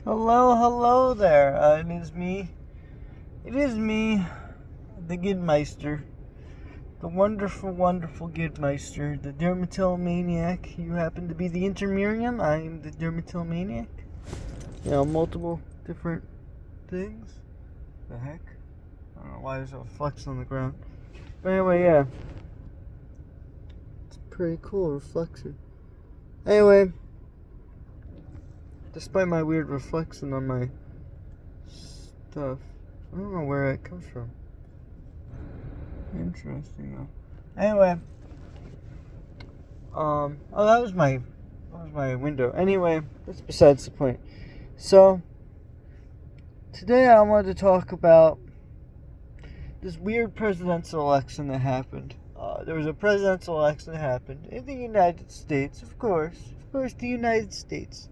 Hello there. It is me, the Gidmeister, the wonderful Gidmeister, the Dermatillomaniac. You happen to be the Intermerium. I am the Dermatillomaniac. Multiple different things. The heck? I don't know why there's a flex on the ground. But anyway, yeah. It's pretty cool, reflection. Anyway, despite my weird reflection on my stuff, I don't know where it comes from. Interesting though. Anyway, that was my window. Anyway, that's besides the point. So today I wanted to talk about this weird presidential election that happened. There was a presidential election that happened in the United States, of course, the United States.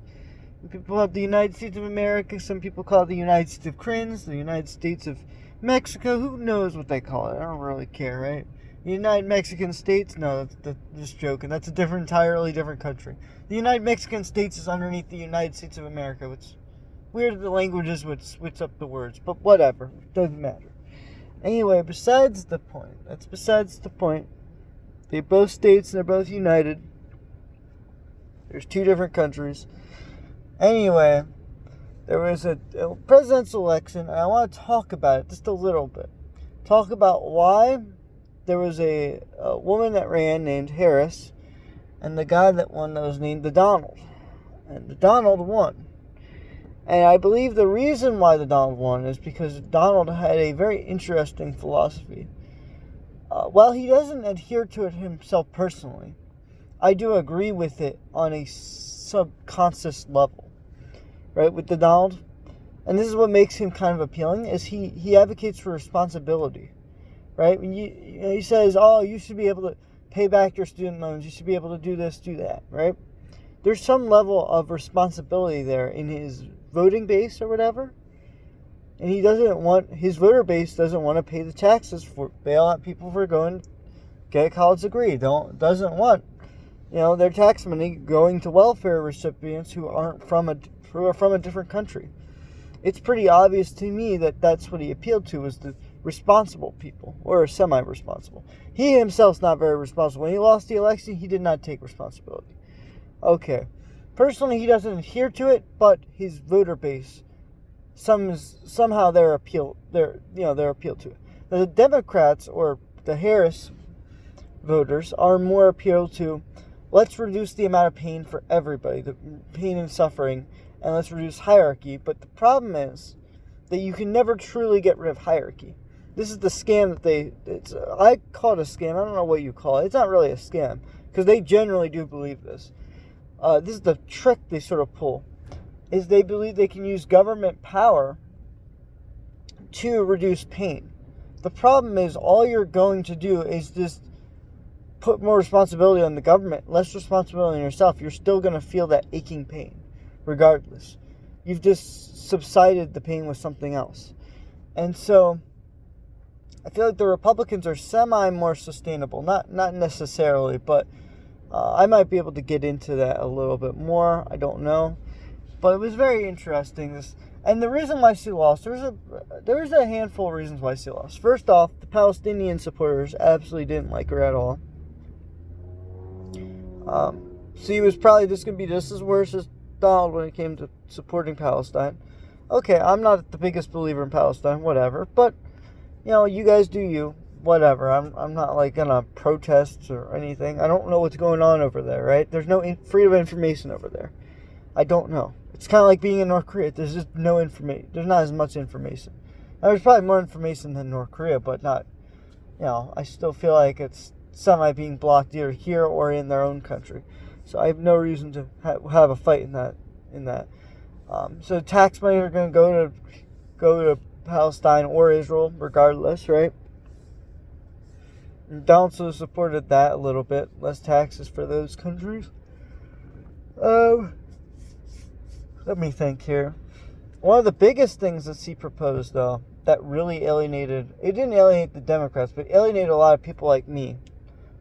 People call it the United States of America. Some people call it the United States of Crins, the United States of Mexico. Who knows what they call it? I don't really care, right? The United Mexican States? No, that's just joking. That's entirely different country. The United Mexican States is underneath the United States of America, which weird the languages would switch up the words, but whatever. Doesn't matter. Anyway, besides the point. That's besides the point. They're both states and they're both united. There's two different countries. Anyway, there was a presidential election, and I want to talk about it just a little bit. Talk about why there was a woman that ran named Harris, and the guy that won that was named the Donald. And the Donald won. And I believe the reason why the Donald won is because Donald had a very interesting philosophy. While he doesn't adhere to it himself personally, I do agree with it on a subconscious level, right, with the Donald. And this is what makes him kind of appealing, is he advocates for responsibility, right? When he says, oh, you should be able to pay back your student loans, you should be able to do this, do that, right? There's some level of responsibility there in his voting base or whatever. And his voter base doesn't want to pay the taxes for bail out people for going to get a college degree. Doesn't want their tax money going to welfare recipients who are from a different country. It's pretty obvious to me that that's what he appealed to, was the responsible people, or semi-responsible. He himself's not very responsible. When he lost the election, he did not take responsibility. Okay. Personally, he doesn't adhere to it, but his voter base, somehow they're appealed to it. Now, the Democrats, or the Harris voters, are more appealed to, let's reduce the amount of pain for everybody, the pain and suffering, and let's reduce hierarchy. But the problem is that you can never truly get rid of hierarchy. This is the scam that I call it a scam. I don't know what you call it. It's not really a scam, because they generally do believe this. This is the trick they sort of pull, is they believe they can use government power to reduce pain. The problem is all you're going to do is just put more responsibility on the government, less responsibility on yourself. You're still going to feel that aching pain, regardless. You've just subsided the pain with something else. And so I feel like the Republicans are semi more sustainable. Not necessarily, but I might be able to get into that a little bit more. I don't know. But it was very interesting. And the reason why she lost, there's a handful of reasons why she lost. First off, the Palestinian supporters absolutely didn't like her at all. She was probably just going to be just as worse as Donald when it came to supporting Palestine. Okay, I'm not the biggest believer in Palestine, whatever. But, you guys do you. Whatever. I'm not gonna protest or anything. I don't know what's going on over there, right? There's no freedom of information over there. I don't know. It's kind of like being in North Korea. There's just no information. There's not as much information. Now, there's probably more information than North Korea, but not. I still feel like it's semi being blocked either here or in their own country. So I have no reason to have a fight in that. So tax money are going to go to Palestine or Israel, regardless, right? And Donald also supported that a little bit. Less taxes for those countries. Let me think here. One of the biggest things that she proposed, though, that really it didn't alienate the Democrats, but alienated a lot of people like me,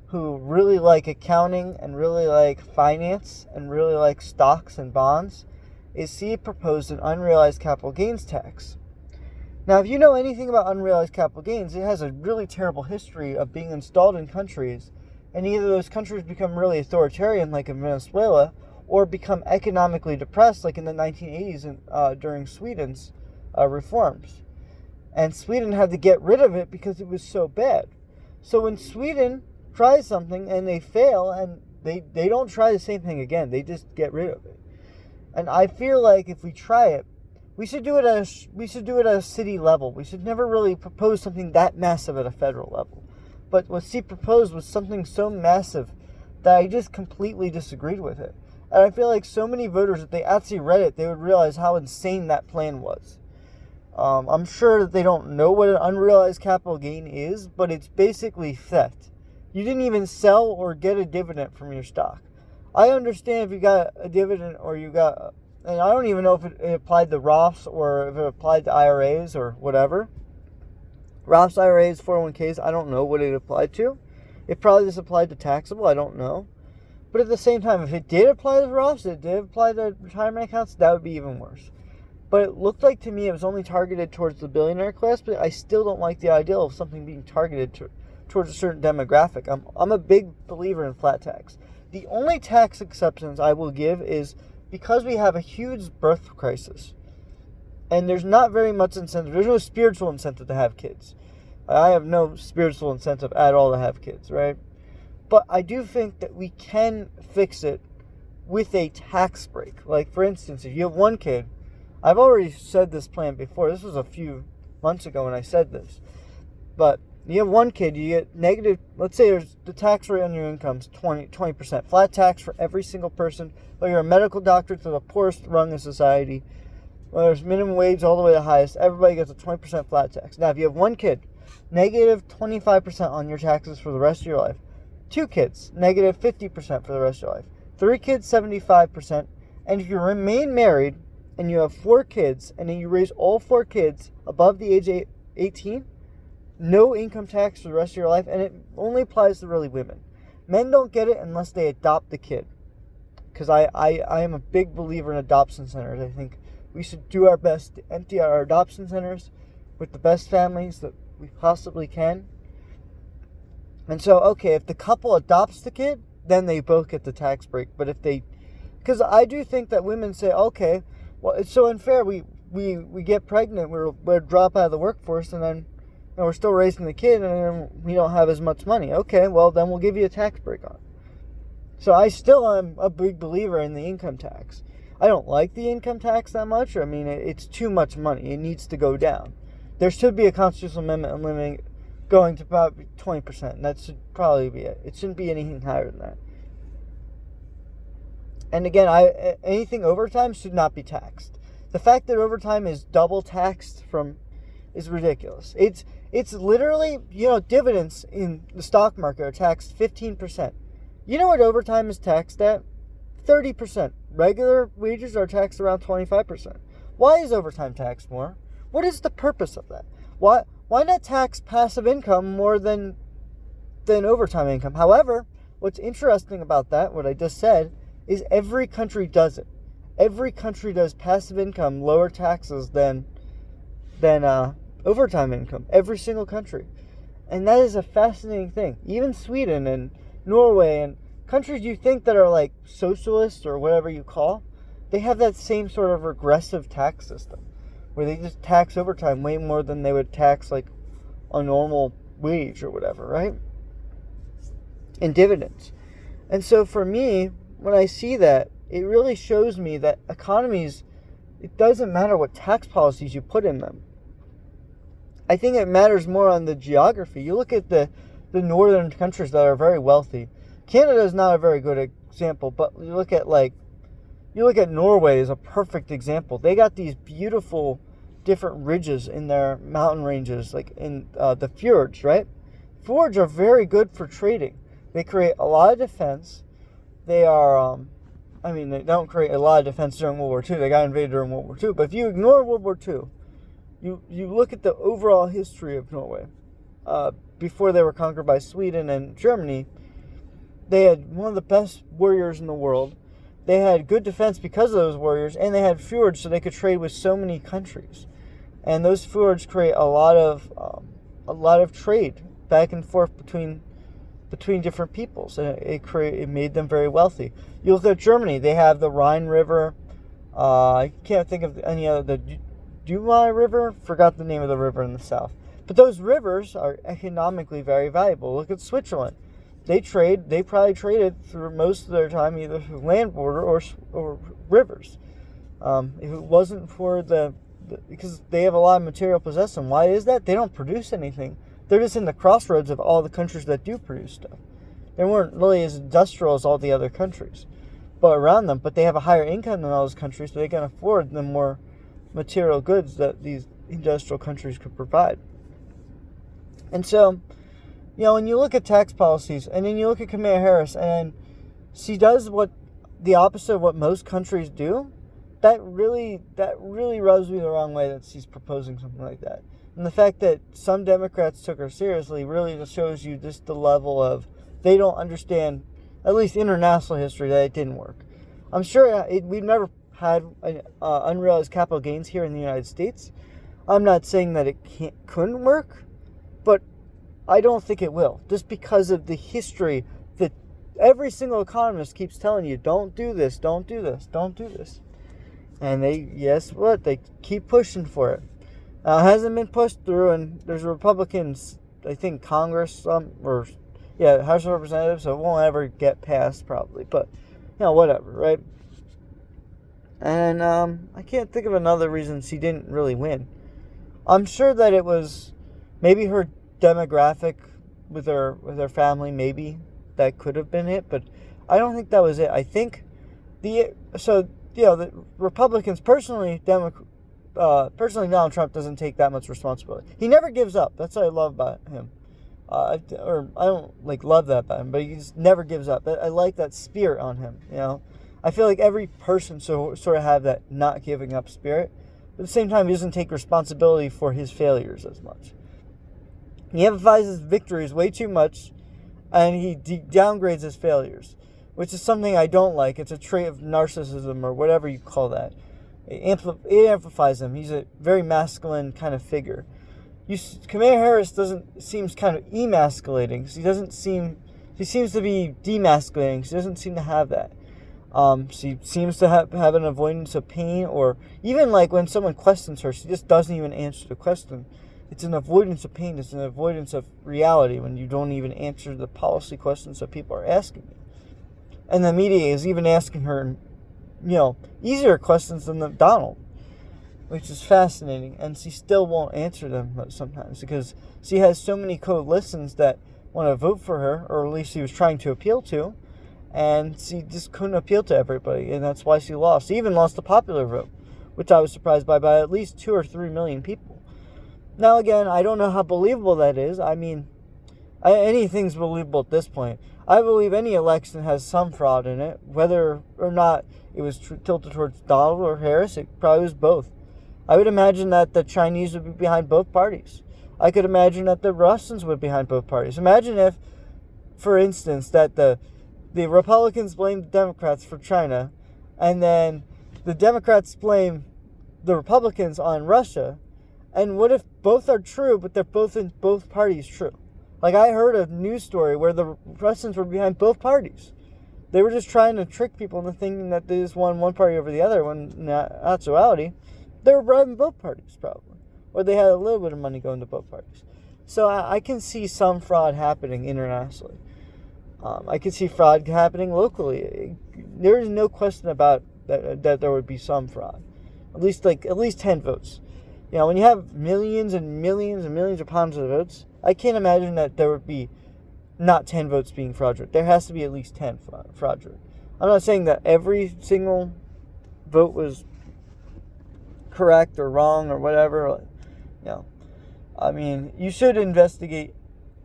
who really like accounting and really like finance and really like stocks and bonds, is he proposed an unrealized capital gains tax. Now, if you know anything about unrealized capital gains, it has a really terrible history of being installed in countries, and either those countries become really authoritarian, like in Venezuela, or become economically depressed, like in the 1980s during Sweden's reforms. And Sweden had to get rid of it because it was so bad. So when Sweden tries something and they fail, and they don't try the same thing again, they just get rid of it. And I feel like if we try it, we should do it at a city level. We should never really propose something that massive at a federal level. But what he proposed was something so massive that I just completely disagreed with it. And I feel like so many voters, if they actually read it, they would realize how insane that plan was. I'm sure that they don't know what an unrealized capital gain is, but it's basically theft. You didn't even sell or get a dividend from your stock. I understand if you got a dividend or you got, and I don't even know if it applied to Roths or if it applied to IRAs or whatever. Roths, IRAs, 401ks, I don't know what it applied to. It probably just applied to taxable, I don't know. But at the same time, if it did apply to Roths, it did apply to retirement accounts, that would be even worse. But it looked like to me it was only targeted towards the billionaire class, but I still don't like the idea of something being targeted towards a certain demographic. I'm a big believer in flat tax. The only tax exceptions I will give is because we have a huge birth crisis. And there's not very much incentive. There's no spiritual incentive to have kids. I have no spiritual incentive at all to have kids, right? But I do think that we can fix it with a tax break. Like, for instance, if you have one kid, I've already said this plan before. This was a few months ago when I said this. But you have one kid, you get negative, let's say there's the tax rate on your income is 20%. Flat tax for every single person, whether you're a medical doctor to the poorest rung of society, whether it's minimum wage all the way to the highest, everybody gets a 20% flat tax. Now, if you have one kid, negative 25% on your taxes for the rest of your life. 2 kids, negative 50% for the rest of your life. 3 kids, 75%. And if you remain married and you have 4 kids, and then you raise all 4 kids above the age of 18, no income tax for the rest of your life, and it only applies to really women. Men don't get it unless they adopt the kid. Because I am a big believer in adoption centers. I think we should do our best to empty our adoption centers with the best families that we possibly can. And so, okay, if the couple adopts the kid, then they both get the tax break. But if they, because I do think that women say, okay, well, it's so unfair. We get pregnant, we're drop out of the workforce, and then we're still raising the kid, and then we don't have as much money. Okay, well, then we'll give you a tax break on it. So I still am a big believer in the income tax. I don't like the income tax that much. I mean, it's too much money. It needs to go down. There should be a constitutional amendment limiting going to about 20%, and that should probably be it. It shouldn't be anything higher than that. And again, anything overtime should not be taxed. The fact that overtime is double taxed is ridiculous. It's literally, dividends in the stock market are taxed 15%. You know what overtime is taxed at? 30%. Regular wages are taxed around 25%. Why is overtime taxed more? What is the purpose of that? Why not tax passive income more than overtime income? However, what's interesting about that, what I just said, is every country does it. Every country does passive income lower taxes than overtime income. Every single country. And that is a fascinating thing. Even Sweden and Norway and countries you think that are like socialist or whatever you call, they have that same sort of regressive tax system where they just tax overtime way more than they would tax like a normal wage or whatever, right? And dividends. And so for me, when I see that, it really shows me that economies, it doesn't matter what tax policies you put in them. I think it matters more on the geography. You look at the northern countries that are very wealthy. Canada is not a very good example, but you look at Norway is a perfect example. They got these beautiful different ridges in their mountain ranges, like in the fjords, right? Fjords are very good for trading. They create a lot of defense. They are, they don't create a lot of defense during World War II. They got invaded during World War II. But if you ignore World War II, you look at the overall history of Norway. Before they were conquered by Sweden and Germany, they had one of the best warriors in the world. they had good defense because of those warriors, and they had fjords, so they could trade with so many countries. And those fjords create a lot of trade back and forth between different peoples, and it made them very wealthy. You look at Germany; they have the Rhine River. I can't think of any other, the Duma River. Forgot the name of the river in the south. But those rivers are economically very valuable. Look at Switzerland; they probably traded through most of their time either through land border or rivers. If it wasn't for because they have a lot of material possession. Why is that? They don't produce anything. They're just in the crossroads of all the countries that do produce stuff. They weren't really as industrial as all the other countries around them, but they have a higher income than all those countries, so they can afford the more material goods that these industrial countries could provide. And so, when you look at tax policies, and then you look at Kamala Harris, and she does the opposite of what most countries do, that really rubs me the wrong way that she's proposing something like that. And the fact that some Democrats took her seriously really just shows you just the level of, they don't understand, at least international history, that it didn't work. I'm sure we've never had unrealized capital gains here in the United States. I'm not saying that it couldn't work, but I don't think it will. Just because of the history that every single economist keeps telling you, don't do this, don't do this, don't do this. And they keep pushing for it. It hasn't been pushed through, and there's Republicans, I think Congress, House of Representatives, so it won't ever get passed probably, but, whatever, right? And I can't think of another reason she didn't really win. I'm sure that it was maybe her demographic with her family, maybe that could have been it, but I don't think that was it. I think the Republicans personally, Donald Trump doesn't take that much responsibility. He never gives up. That's what I love about him. I don't love that about him, but he just never gives up. I like that spirit on him. I feel like every person sort of have that not giving up spirit, but at the same time, he doesn't take responsibility for his failures as much. He emphasizes victories way too much, and he downgrades his failures, which is something I don't like. It's a trait of narcissism or whatever you call that. It amplifies him. He's a very masculine kind of figure. Kamala Harris seems kind of emasculating. She seems to be demasculating. She doesn't seem to have that. She seems to have an avoidance of pain, or even when someone questions her, she just doesn't even answer the question. It's an avoidance of pain. It's an avoidance of reality when you don't even answer the policy questions that people are asking you. And the media is even asking her, easier questions than Donald, which is fascinating. And she still won't answer them sometimes because she has so many coalitions that want to vote for her, or at least she was trying to appeal to, and she just couldn't appeal to everybody, and that's why she lost. She even lost the popular vote, which I was surprised by at least 2 or 3 million people. Now, again, I don't know how believable that is. I mean, anything's believable at this point. I believe any election has some fraud in it. Whether or not it was tilted towards Donald or Harris, it probably was both. I would imagine that the Chinese would be behind both parties. I could imagine that the Russians would be behind both parties. Imagine if, for instance, that the Republicans blamed the Democrats for China, and then the Democrats blame the Republicans on Russia. And what if both are true, but they're both in both parties true? I heard a news story where the Russians were behind both parties. They were just trying to trick people into thinking that they just won one party over the other, when in actuality, they were bribing both parties, probably. Or they had a little bit of money going to both parties. So I can see some fraud happening internationally. I can see fraud happening locally. There is no question about that there would be some fraud. At least 10 votes. When you have millions and millions and millions of pounds of votes, I can't imagine that there would be not 10 votes being fraudulent. There has to be at least 10 fraudulent. I'm not saying that every single vote was correct or wrong or whatever. I mean, you should investigate.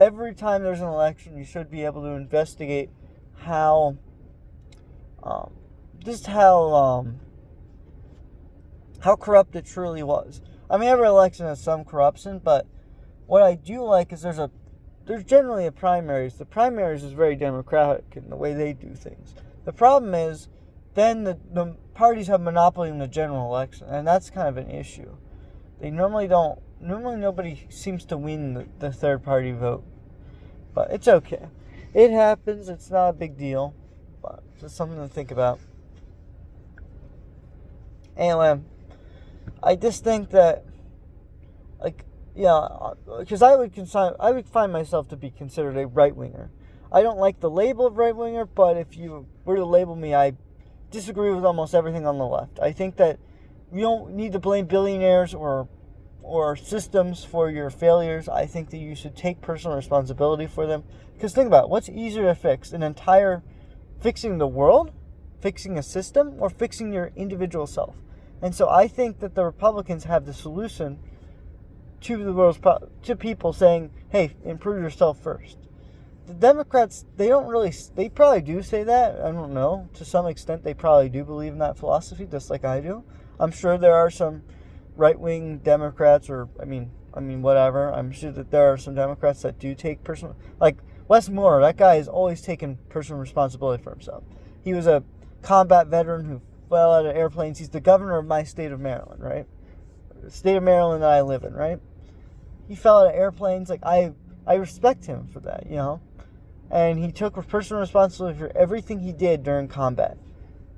Every time there's an election, you should be able to investigate how corrupt it truly was. I mean, every election has some corruption, but what I do like is there's generally a primaries. The primaries is very democratic in the way they do things. The problem is then the parties have monopoly in the general election, and that's kind of an issue. They normally don't. Normally, nobody seems to win the third party vote, but it's okay. It happens. It's not a big deal, but just something to think about. Anyway, I just think that, like, yeah, because I would find myself to be considered a right winger. I don't like the label of right winger, but if you were to label me, I disagree with almost everything on the left. I think that you don't need to blame billionaires or systems for your failures. I think that you should take personal responsibility for them. Because think about it, what's easier to fix? Fixing the world, fixing a system, or fixing your individual self? And so I think that the Republicans have the solution to the world's to people saying, hey, improve yourself first. The Democrats, they probably do say that. I don't know. To some extent, they probably do believe in that philosophy, just like I do. I'm sure there are some right-wing Democrats, or, I mean, whatever. I'm sure that there are some Democrats that do take personal, like Wes Moore, that guy has always taken personal responsibility for himself. He was a combat veteran who fell out of airplanes. He's the governor of my state of Maryland, right? The state of Maryland that I live in, right? He fell out of airplanes. Like, I respect him for that, you know? And he took personal responsibility for everything he did during combat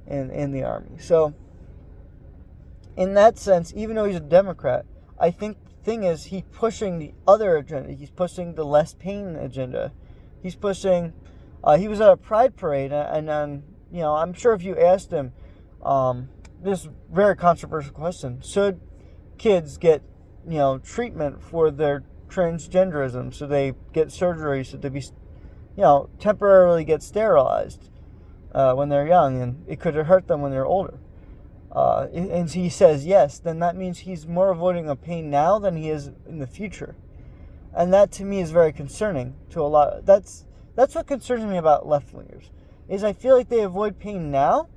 in the Army. So, in that sense, even though he's a Democrat, I think the thing is he's pushing the other agenda. He's pushing the less pain agenda. He's pushing... he was at a pride parade, and you know, I'm sure if you asked him this very controversial question, should kids get, you know, treatment for their transgenderism? So they get surgery, so they be, you know, temporarily get sterilized when they're young, and it could hurt them when they're older. And he says yes, then that means he's more avoiding a pain now than he is in the future. And that to me is very concerning to a lot. That's what concerns me about left-wingers, is I feel like they avoid pain now,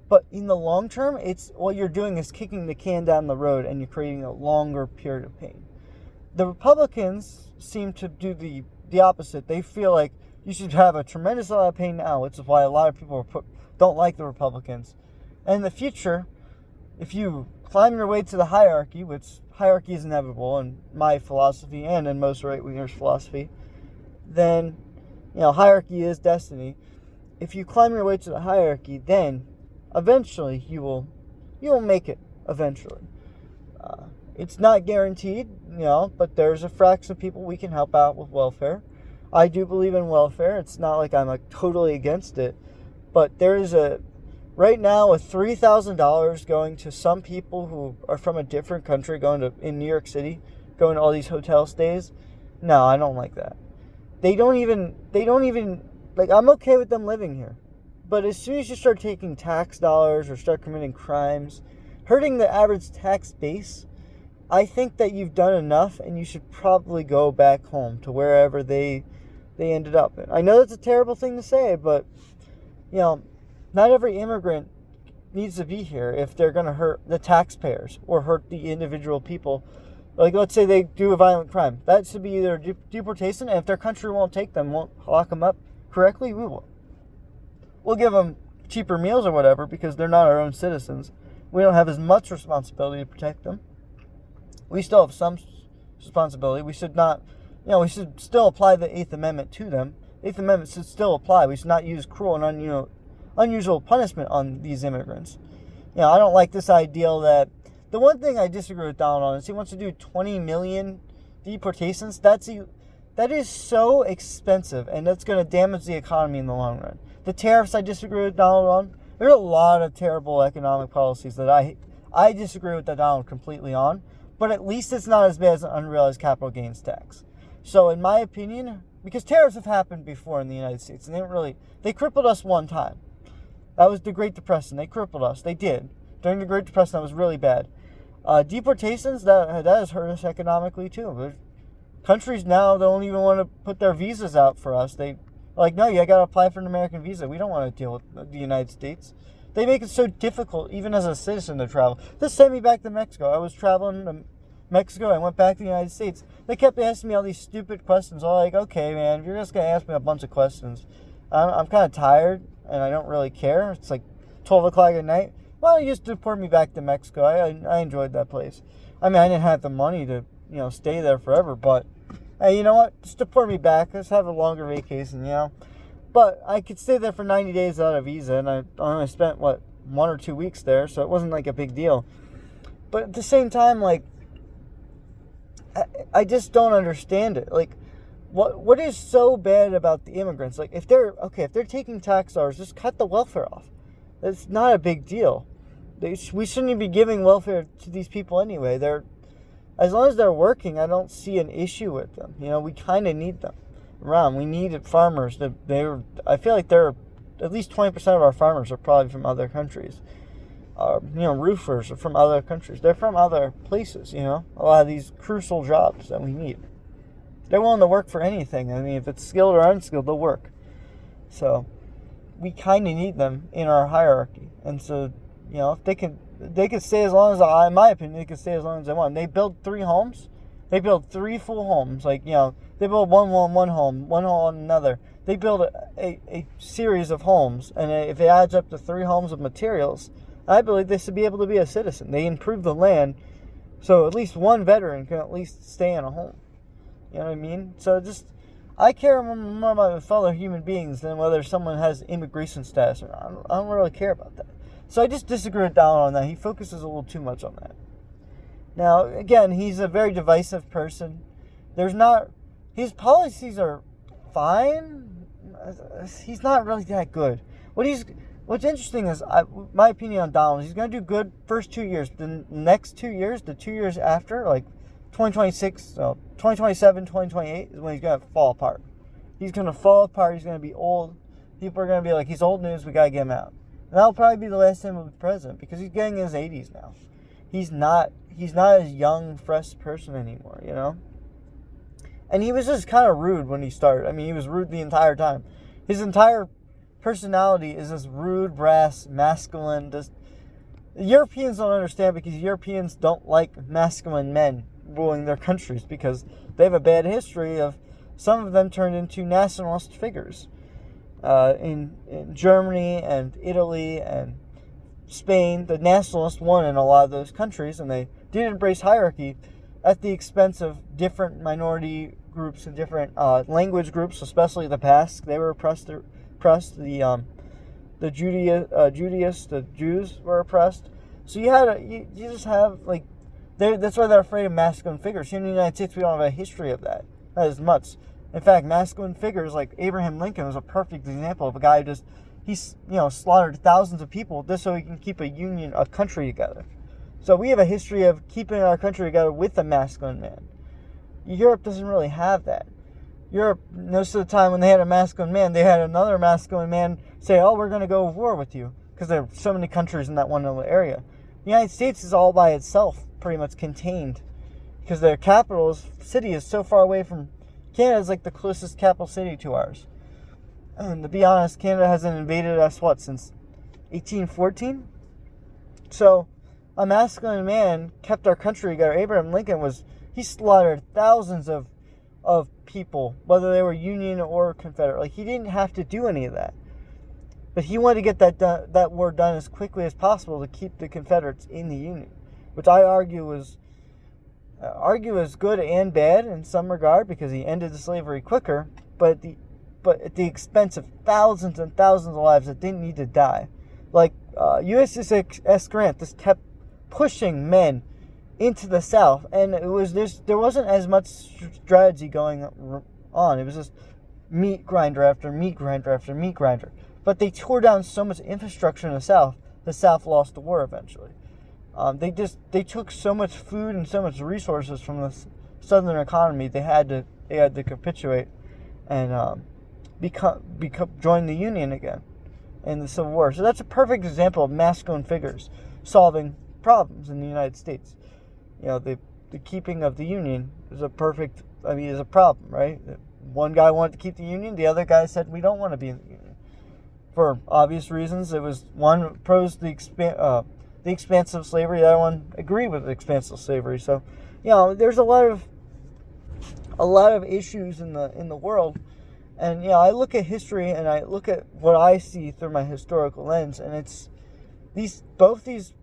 but in the long term, it's what you're doing is kicking the can down the road and you're creating a longer period of pain. The Republicans seem to do the opposite. They feel like you should have a tremendous amount of pain now, which is why a lot of people don't like the Republicans. And in the future, if you climb your way to the hierarchy, which hierarchy is inevitable in my philosophy and in most right-wingers' philosophy, then, you know, hierarchy is destiny. If you climb your way to the hierarchy, then eventually you will make it eventually. It's not guaranteed, you know, but there's a fraction of people we can help out with welfare. I do believe in welfare. It's not like I'm like totally against it, but there is right now with $3,000 going to some people who are from a different country in New York City, going to all these hotel stays. No, I don't like that. They don't even like, I'm okay with them living here. But as soon as you start taking tax dollars or start committing crimes, hurting the average tax base, I think that you've done enough and you should probably go back home to wherever they ended up. I know that's a terrible thing to say, but, you know, not every immigrant needs to be here if they're going to hurt the taxpayers or hurt the individual people. Like, let's say they do a violent crime. That should be either deportation, and if their country won't take them, won't lock them up correctly, we will. We'll give them cheaper meals or whatever because they're not our own citizens. We don't have as much responsibility to protect them. We still have some responsibility. We should not, you know, we should still apply the Eighth Amendment to them. The Eighth Amendment should still apply. We should not use cruel and unusual punishment on these immigrants. You know, I don't like this ideal that... The one thing I disagree with Donald on is he wants to do 20 million deportations. That is so expensive, and that's going to damage the economy in the long run. The tariffs I disagree with Donald on. There are a lot of terrible economic policies that I disagree with Donald completely on, but at least it's not as bad as an unrealized capital gains tax. So in my opinion, because tariffs have happened before in the United States, and they crippled us one time. That was the Great Depression. They crippled us. They did. During the Great Depression, that was really bad. Deportations, that has hurt us economically too. But countries now don't even want to put their visas out for us. They like, no, you got to apply for an American visa. We don't want to deal with the United States. They make it so difficult, even as a citizen, to travel. This sent me back to Mexico. I was traveling to Mexico. I went back to the United States. They kept asking me all these stupid questions. I'm like, okay, man, if you're just going to ask me a bunch of questions, I'm kind of tired, and I don't really care. It's like, 12 o'clock at night. Well, you just deport me back to Mexico. I enjoyed that place. I mean, I didn't have the money to, stay there forever, but hey, you know what? Just deport me back. Let's have a longer vacation, But I could stay there for 90 days without a visa, and I only spent, 1 or 2 weeks there, so it wasn't like a big deal. But at the same time, like, I just don't understand it. Like, what is so bad about the immigrants? Like, if they're taking tax dollars, just cut the welfare off. It's not a big deal. We shouldn't be giving welfare to these people anyway. As long as they're working, I don't see an issue with them. We kind of need them around. We needed farmers. I feel like at least 20% of our farmers are probably from other countries. Roofers are from other countries. They're from other places, a lot of these crucial jobs that we need. They're willing to work for anything. I mean, if it's skilled or unskilled, they'll work. So we kind of need them in our hierarchy. And so, if they could stay as long as, in my opinion, they could stay as long as they want. They build 3 homes. They build 3 full homes. Like, they build one home, one home on another. They build a series of homes. And if it adds up to 3 homes of materials, I believe they should be able to be a citizen. They improve the land, so at least one veteran can at least stay in a home. You know what I mean? So I care more about fellow human beings than whether someone has immigration status or not. I don't really care about that. So I just disagree with Donald on that. He focuses a little too much on that. Now, again, he's a very divisive person. His policies are fine. He's not really that good. What's interesting is, my opinion on Donald, he's going to do good first 2 years. The next 2 years, the 2 years after, like 2027, 2028 is when he's going to fall apart. He's going to fall apart. He's going to be old. People are going to be like, he's old news. We got to get him out. And that'll probably be the last time he'll be president because he's getting in his 80s now. He's not a young, fresh person anymore, And he was just kind of rude when he started. I mean, he was rude the entire time. His entire personality is this rude, brass, masculine. Europeans don't understand because Europeans don't like masculine men ruling their countries because they have a bad history of some of them turned into nationalist figures. In Germany and Italy and Spain, the nationalists won in a lot of those countries, and they did embrace hierarchy at the expense of different minority groups and different language groups, especially the Basque. They were oppressed. The Judaists, the Jews were oppressed. So you just have that's why they're afraid of masculine figures. Here in the United States, we don't have a history of that, not as much. In fact, masculine figures like Abraham Lincoln was a perfect example of a guy who he's slaughtered thousands of people just so he can keep a country together. So we have a history of keeping our country together with a masculine man. Europe doesn't really have that. Europe, most of the time when they had a masculine man, they had another masculine man say, oh, we're going to go to war with you, because there are so many countries in that one little area. The United States is all by itself, pretty much contained, because their capital city is so far away from Canada. Is like the closest capital city to ours. And to be honest, Canada hasn't invaded us, since 1814? So, a masculine man kept our country together. Abraham Lincoln he slaughtered thousands of people, whether they were Union or Confederate. He didn't have to do any of that. But he wanted to get that war done as quickly as possible to keep the Confederates in the Union, which I argue is good and bad in some regard because he ended the slavery quicker, but at the expense of thousands and thousands of lives that didn't need to die. USS Grant just kept pushing men into the South, and there wasn't as much strategy going on. It was just meat grinder after meat grinder after meat grinder. But they tore down so much infrastructure in the South lost the war eventually. They took so much food and so much resources from the Southern economy. They had to capitulate and join the Union again in the Civil War. So that's a perfect example of masculine figures solving problems in the United States. The keeping of the Union is a problem, right? One guy wanted to keep the Union, the other guy said we don't want to be in the Union. For obvious reasons, it was one opposed the expanse of slavery, the other one agreed with the expanse of slavery. So, there's a lot of issues in the world, and I look at history and I look at what I see through my historical lens, and both these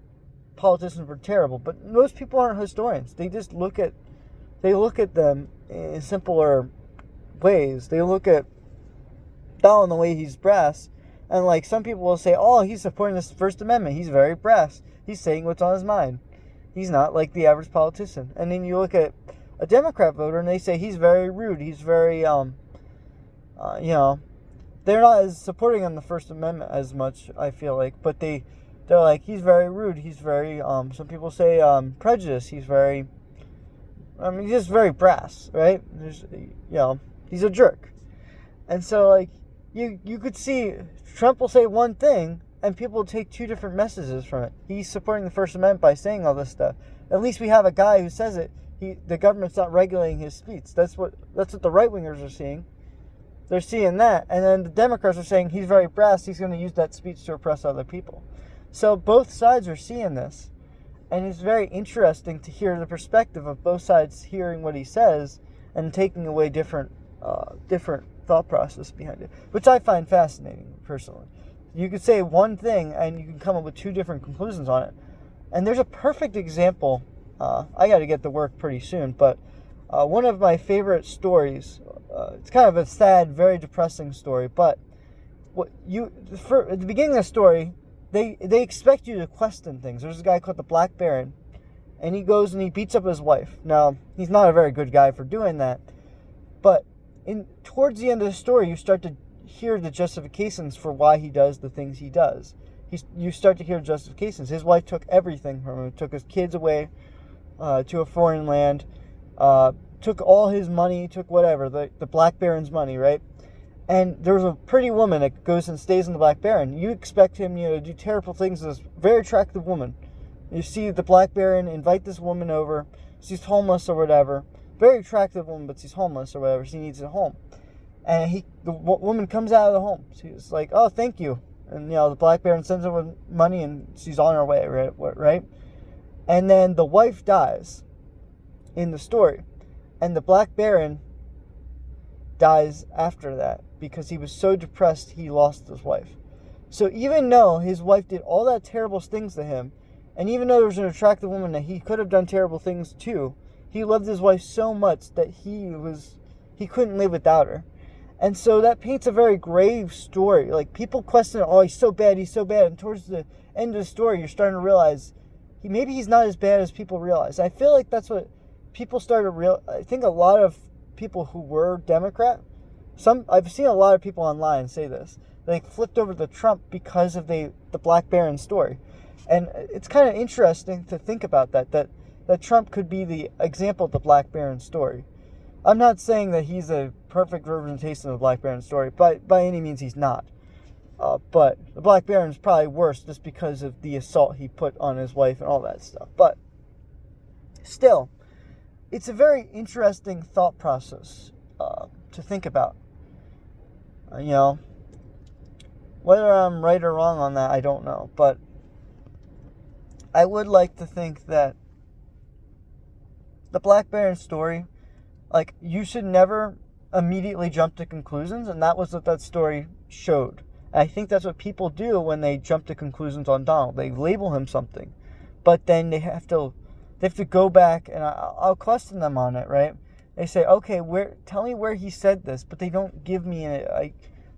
politicians were terrible, but most people aren't historians. They just look at them in simpler ways. They look at Donald the way he's brass, and like some people will say, "Oh, he's supporting the First Amendment. He's very brass. He's saying what's on his mind." He's not like the average politician. And then you look at a Democrat voter, and they say he's very rude. He's very they're not as supporting on the First Amendment as much, I feel like, but they're like, he's very rude. He's very some people say prejudiced. He's very he's just very brass, right? He's a jerk. And so like you could see Trump will say one thing and people will take two different messages from it. He's supporting the First Amendment by saying all this stuff. At least we have a guy who says it. The government's not regulating his speech. That's what the right wingers are seeing. They're seeing that, and then the Democrats are saying he's very brass. He's going to use that speech to oppress other people. So both sides are seeing this, and it's very interesting to hear the perspective of both sides hearing what he says and taking away different thought process behind it, which I find fascinating personally. You could say one thing and you can come up with two different conclusions on it. And there's a perfect example. I got to get to work pretty soon, but one of my favorite stories. It's kind of a sad, very depressing story. But at the beginning of the story, they expect you to question things. There's a guy called the Black Baron, and he goes and he beats up his wife. Now he's not a very good guy for doing that, but towards the end of the story, you start to hear the justifications for why he does the things he does. You start to hear justifications. His wife took everything from him, took his kids away to a foreign land, took all his money, took whatever, the Black Baron's money, right? And there's a pretty woman that goes and stays in the Black Baron. You expect him, to do terrible things to this very attractive woman. You see the Black Baron invite this woman over. She's homeless or whatever. Very attractive woman, but she's homeless or whatever. She needs a home. And the woman comes out of the home. She's like, "Oh, thank you." And, the Black Baron sends her with money and she's on her way, right? And then the wife dies in the story. And the Black Baron dies after that because he was so depressed he lost his wife. So even though his wife did all that terrible things to him, and even though there was an attractive woman that he could have done terrible things to, he loved his wife so much that he couldn't live without her. And so that paints a very grave story. Like, people question, "Oh, he's so bad. And towards the end of the story, you're starting to realize maybe he's not as bad as people realize. I feel like that's what people started I think a lot of people who were Democrat, I've seen a lot of people online say this. They flipped over to Trump because of the Black Baron story. And it's kind of interesting to think about that Trump could be the example of the Black Baron story. I'm not saying that he's a perfect representation of the Black Baron story, but by any means he's not. But the Black Baron is probably worse just because of the assault he put on his wife and all that stuff. But still, it's a very interesting thought process to think about. Whether I'm right or wrong on that, I don't know. But I would like to think that the Black Baron story, like, you should never immediately jump to conclusions, and that was what that story showed. And I think that's what people do when they jump to conclusions on Donald. They label him something, but then they have to go back, and I'll question them on it, right? They say, "Okay, tell me where he said this," but they don't give me a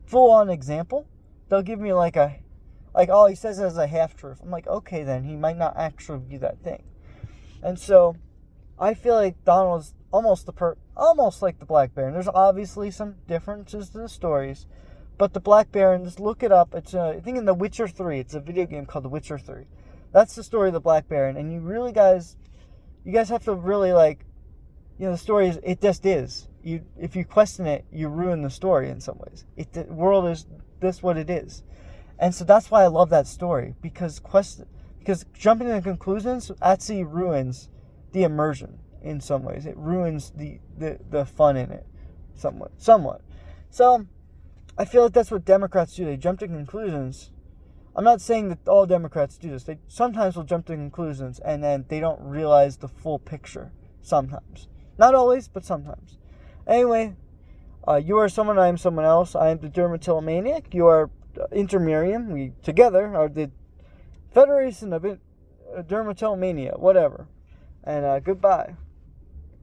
full-on example. They'll give me oh, he says it as a half-truth. I'm like, okay, then he might not actually be that thing. And so I feel like Donald is almost like the Black Baron. There's obviously some differences to the stories, but the Black Baron, just look it up. It's I think in The Witcher 3. It's a video game called The Witcher 3. That's the story of the Black Baron, and you guys have to really the story is, it just is. If you question it, you ruin the story in some ways. The world is this what it is, and so that's why I love that story, because jumping to conclusions actually ruins the immersion in some ways. It ruins the fun in it somewhat. So I feel like that's what Democrats do. They jump to conclusions. I'm not saying that all Democrats do this. They sometimes will jump to conclusions and then they don't realize the full picture. Sometimes. Not always, but sometimes. Anyway, you are someone, I am someone else. I am the Dermatillomaniac. You are Intermerium. We together are the Federation of Dermatillomania, whatever. And goodbye.